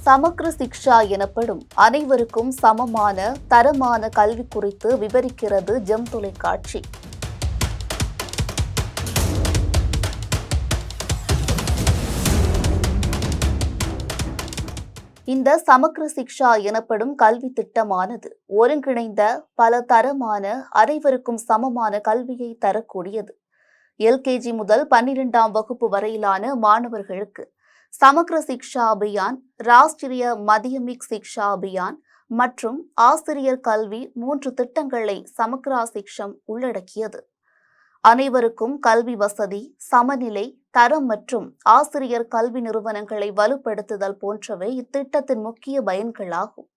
சமக்ர சிக்ஷா எனப்படும் அனைவருக்கும் சமமான தரமான கல்வி குறித்து விவரிக்கிறது ஜெம் தொலைக்காட்சி. இந்த சமக்ர சிக்ஷா எனப்படும் கல்வி திட்டமானது ஒருங்கிணைந்த பல தரமான அனைவருக்கும் சமமான கல்வியை தரக்கூடியது. எல்கேஜி முதல் 12ஆம் வகுப்பு வரையிலான மாணவர்களுக்கு சமக்ர சிக்ஷா அபியான், ராஷ்டிரிய மத்தியமிக் சிக்ஷா அபியான் மற்றும் ஆசிரியர் கல்வி 3 திட்டங்களை சமக்ரா சிக்ஷம் உள்ளடக்கியது. அனைவருக்கும் கல்வி வசதி, சமநிலை, தரம் மற்றும் ஆசிரியர் கல்வி நிறுவனங்களை வலுப்படுத்துதல் போன்றவை இத்திட்டத்தின் முக்கிய பயன்களாகும்.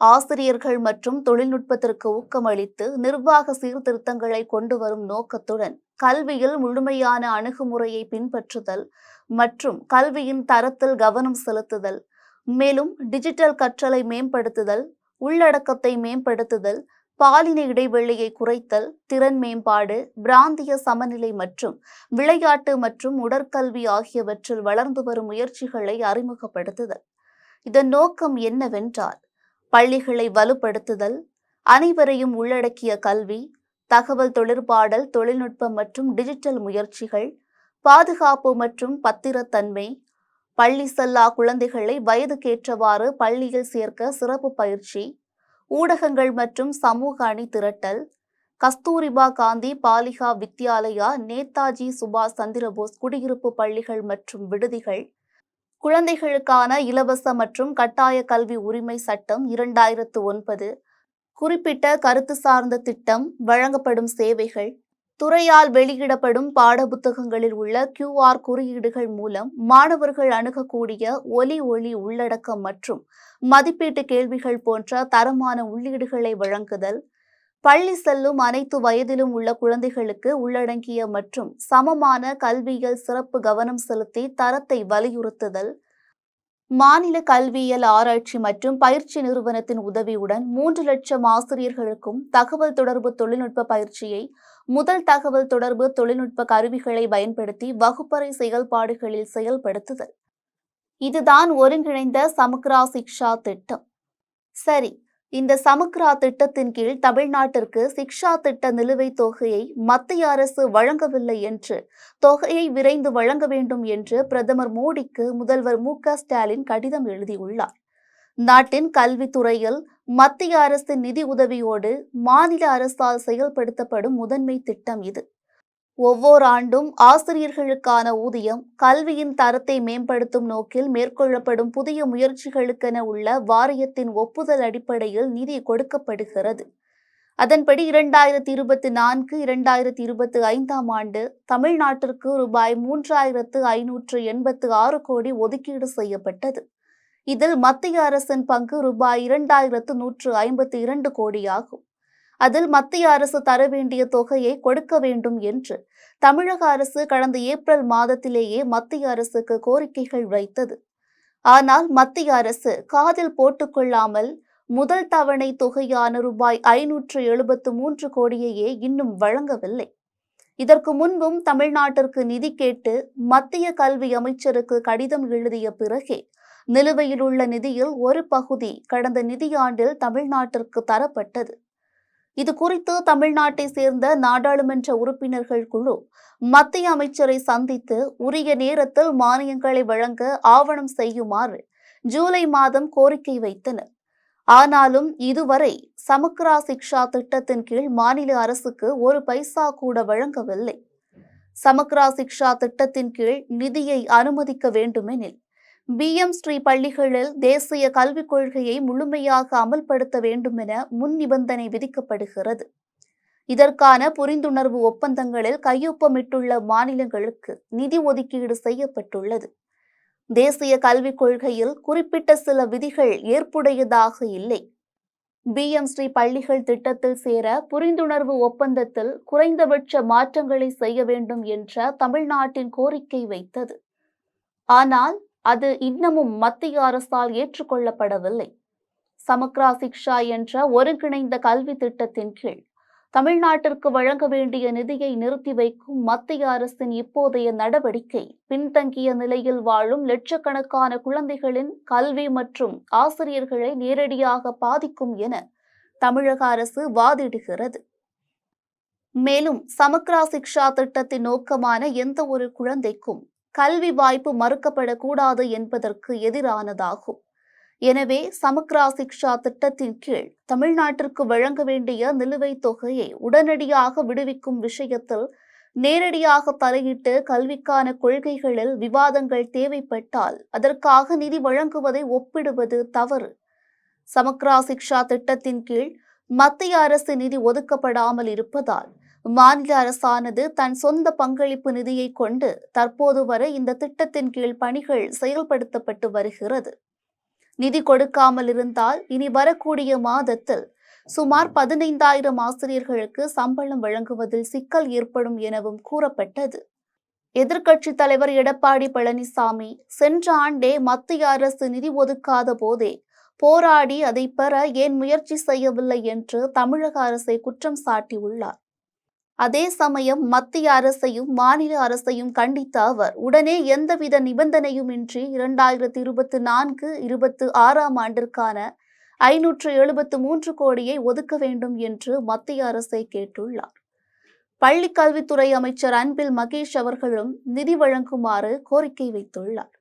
ஆசிரியர்கள் மற்றும் தொழில்நுட்பத்திற்கு ஊக்கமளித்து நிர்வாக சீர்திருத்தங்களை கொண்டு வரும் நோக்கத்துடன் கல்வியில் முழுமையான அணுகுமுறையை பின்பற்றுதல் மற்றும் கல்வியின் தரத்தில் கவனம் செலுத்துதல், மேலும் டிஜிட்டல் கற்றலை மேம்படுத்துதல், உள்ளடக்கத்தை மேம்படுத்துதல், பாலின இடைவெளியை குறைத்தல், திறன் மேம்பாடு, பிராந்திய சமநிலை மற்றும் விளையாட்டு மற்றும் உடற்கல்வி ஆகியவற்றில் வளர்ந்து வரும் முயற்சிகளை அறிமுகப்படுத்துதல். இதன் நோக்கம் என்னவென்றால், பள்ளிகளை வலுப்படுத்துதல், அனைவரையும் உள்ளடக்கிய கல்வி, தகவல் தொடர்பாடல், தொழில்நுட்பம் மற்றும் டிஜிட்டல் முயற்சிகள், பாதுகாப்பு மற்றும் பத்திரத்தன்மை, பள்ளி செல்லா குழந்தைகளை வயதுக்கேற்றவாறு பள்ளியில் சேர்க்க சிறப்பு பயிற்சி, ஊடகங்கள் மற்றும் சமூக அணி திரட்டல், கஸ்தூரிபா காந்தி பாலிகா வித்யாலயா, நேதாஜி சுபாஷ் சந்திரபோஸ் குடியிருப்பு பள்ளிகள் மற்றும் விடுதிகள், குழந்தைகளுக்கான இலவச மற்றும் கட்டாய கல்வி உரிமை சட்டம் 2009, குறிப்பிட்ட கருத்து சார்ந்த திட்டம், வழங்கப்படும் சேவைகள், துறையால் வெளியிடப்படும் பாடப்புத்தகங்களில் உள்ள QR குறியீடுகள் மூலம் மாணவர்கள் அணுகக்கூடிய ஒலி உள்ளடக்கம் மற்றும் மதிப்பீட்டு கேள்விகள் போன்ற தரமான உள்ளீடுகளை வழங்குதல், பள்ளி செல்லும் அனைத்து வயதிலும் உள்ள குழந்தைகளுக்கு உள்ளடங்கிய மற்றும் சமமான கல்வியில் சிறப்பு கவனம் செலுத்தி தரத்தை வலியுறுத்துதல், மாநில கல்வியியல் ஆராய்ச்சி மற்றும் பயிற்சி நிறுவனத்தின் உதவியுடன் 3 லட்சம் ஆசிரியர்களுக்கும் தகவல் தொடர்பு தொழில்நுட்ப பயிற்சியை முதல் தகவல் தொடர்பு தொழில்நுட்ப கருவிகளை பயன்படுத்தி வகுப்பறை செயல்பாடுகளில் செயல்படுத்துதல். இதுதான் ஒருங்கிணைந்த சமக்ரா சிக்ஷா திட்டம். சரி, இந்த சமக்ரா திட்டத்தின் கீழ் தமிழ்நாட்டிற்கு சிக்ஷா திட்ட நிலுவைத் தொகையை மத்திய அரசு வழங்கவில்லை என்று தொகையை விரைந்து வழங்க வேண்டும் என்று பிரதமர் மோடிக்கு முதல்வர் மு.க.ஸ்டாலின் கடிதம் எழுதியுள்ளார். நாட்டின் கல்வித்துறையில் மத்திய அரசின் நிதி உதவியோடு மாநில அரசால் செயல்படுத்தப்படும் முதன்மை திட்டம் இது. ஒவ்வொரு ஆண்டும் ஆசிரியர்களுக்கான ஊதியம், கல்வியின் தரத்தை மேம்படுத்தும் நோக்கில் மேற்கொள்ளப்படும் புதிய முயற்சிகளுக்கென உள்ள வாரியத்தின் ஒப்புதல் அடிப்படையில் நிதி கொடுக்கப்படுகிறது. அதன்படி 2024-2025ஆம் ஆண்டு தமிழ்நாட்டிற்கு ரூபாய் 3586 கோடி ஒதுக்கீடு செய்யப்பட்டது. இதில் மத்திய அரசின் பங்கு ரூபாய் 2152 கோடியாகும். அதில் மத்திய அரசு தர வேண்டிய தொகையை கொடுக்க வேண்டும் என்று தமிழக அரசு கடந்த ஏப்ரல் மாதத்திலேயே மத்திய அரசுக்கு கோரிக்கைகள் வைத்தது. ஆனால் மத்திய அரசு காதில் போட்டுக்கொள்ளாமல் முதல் தவணை தொகையான ரூபாய் 573 கோடியையே இன்னும் வழங்கவில்லை. இதற்கு முன்பும் தமிழ்நாட்டிற்கு நிதி கேட்டு மத்திய கல்வி அமைச்சருக்கு கடிதம் எழுதிய பிறகே நிலுவையில் உள்ள நிதியில் ஒரு பகுதி கடந்த நிதியாண்டில் தமிழ்நாட்டிற்கு தரப்பட்டது. இது குறித்து தமிழ்நாட்டை சேர்ந்த நாடாளுமன்ற உறுப்பினர்கள் குழு மத்திய அமைச்சரை சந்தித்து உரிய நேரத்தில் மானியங்களை வழங்க ஆவணம் செய்யுமாறு ஜூலை மாதம் கோரிக்கை வைத்தனர். ஆனாலும் இதுவரை சமக்ரா சிக்ஷா திட்டத்தின் கீழ் மாநில அரசுக்கு ஒரு பைசா கூட வழங்கவில்லை. சமக்ரா சிக்ஷா திட்டத்தின் கீழ் நிதியை அனுமதிக்க வேண்டுமெனில் BM-ஸ்ரீ பள்ளிகளில் தேசிய கல்விக் கொள்கையை முழுமையாக அமல்படுத்த வேண்டுமென முன் நிபந்தனை விதிக்கப்படுகிறது. இதற்கான புரிந்துணர்வு ஒப்பந்தங்களில் கையொப்பமிட்டுள்ள மாநிலங்களுக்கு நிதி ஒதுக்கீடு செய்யப்பட்டுள்ளது. தேசிய கல்விக் கொள்கையில் குறிப்பிட்ட சில விதிகள் ஏற்புடையதாக இல்லை. BM-ஸ்ரீ பள்ளிகள் திட்டத்தில் சேர புரிந்துணர்வு ஒப்பந்தத்தில் குறைந்தபட்ச மாற்றங்களை செய்ய வேண்டும் என்ற தமிழ்நாட்டின் கோரிக்கை வைத்தது. ஆனால் அது இன்னமும் மத்திய அரசால் ஏற்றுக்கொள்ளப்படவில்லை. சமக்ரா சிக்ஷா என்ற ஒருங்கிணைந்த கல்வி திட்டத்தின் கீழ் தமிழ்நாட்டிற்கு வழங்க வேண்டிய நிதியை நிறுத்தி வைக்கும் மத்திய அரசின் இப்போதைய நடவடிக்கை பின்தங்கிய நிலையில் வாழும் லட்சக்கணக்கான குழந்தைகளின் கல்வி மற்றும் ஆசிரியர்களை நேரடியாக பாதிக்கும் என தமிழக அரசு வாதிடுகிறது. மேலும் சமக்ரா சிக்ஷா திட்டத்தின் நோக்கமான எந்த ஒரு குழந்தைக்கும் கல்வி வாய்ப்பு மறுக்கப்படக்கூடாது என்பதற்கு எதிரானதாகும். எனவே சமக்ரா சிக்ஷா திட்டத்தின் கீழ் தமிழ்நாட்டிற்கு வழங்க வேண்டிய நிலுவைத் தொகையை உடனடியாக விடுவிக்கும் விஷயத்தில் நேரடியாக தலையிட்டு கல்விக்கான கொள்கைகளில் விவாதங்கள் தேவைப்பட்டால் அதற்காக நிதி வழங்குவதை ஒப்பிடுவது தவறு. சமக்ரா சிக்ஷா திட்டத்தின் கீழ் மத்திய அரசு நிதி ஒதுக்கப்படாமல் இருப்பதால் மாநில அரசானது தன் சொந்த பங்களிப்பு நிதியை கொண்டு தற்போது வரை இந்த திட்டத்தின் கீழ் பணிகள் செயல்படுத்தப்பட்டு வருகிறது. நிதி கொடுக்காமல் இருந்தால் இனி வரக்கூடிய மாதத்தில் சுமார் 15,000 ஆசிரியர்களுக்கு சம்பளம் வழங்குவதில் சிக்கல் ஏற்படும் எனவும் கூறப்பட்டது. எதிர்க்கட்சித் தலைவர் எடப்பாடி பழனிசாமி சென்ற ஆண்டே மத்திய அரசு நிதி ஒதுக்காத போதே போராடி அதை பெற ஏன் முயற்சி செய்யவில்லை என்று தமிழக அரசை குற்றம் சாட்டியுள்ளார். அதே சமயம் மத்திய அரசையும் மாநில அரசையும் கண்டித்த அவர் உடனே எந்தவித நிபந்தனையுமின்றி 2024-26 ஆண்டிற்கான 573 கோடியை ஒதுக்க வேண்டும் என்று மத்திய அரசை கேட்டுள்ளார். பள்ளிக்கல்வித்துறை அமைச்சர் அன்பில் மகேஷ் அவர்களும் நிதி வழங்குமாறு கோரிக்கை வைத்துள்ளார்.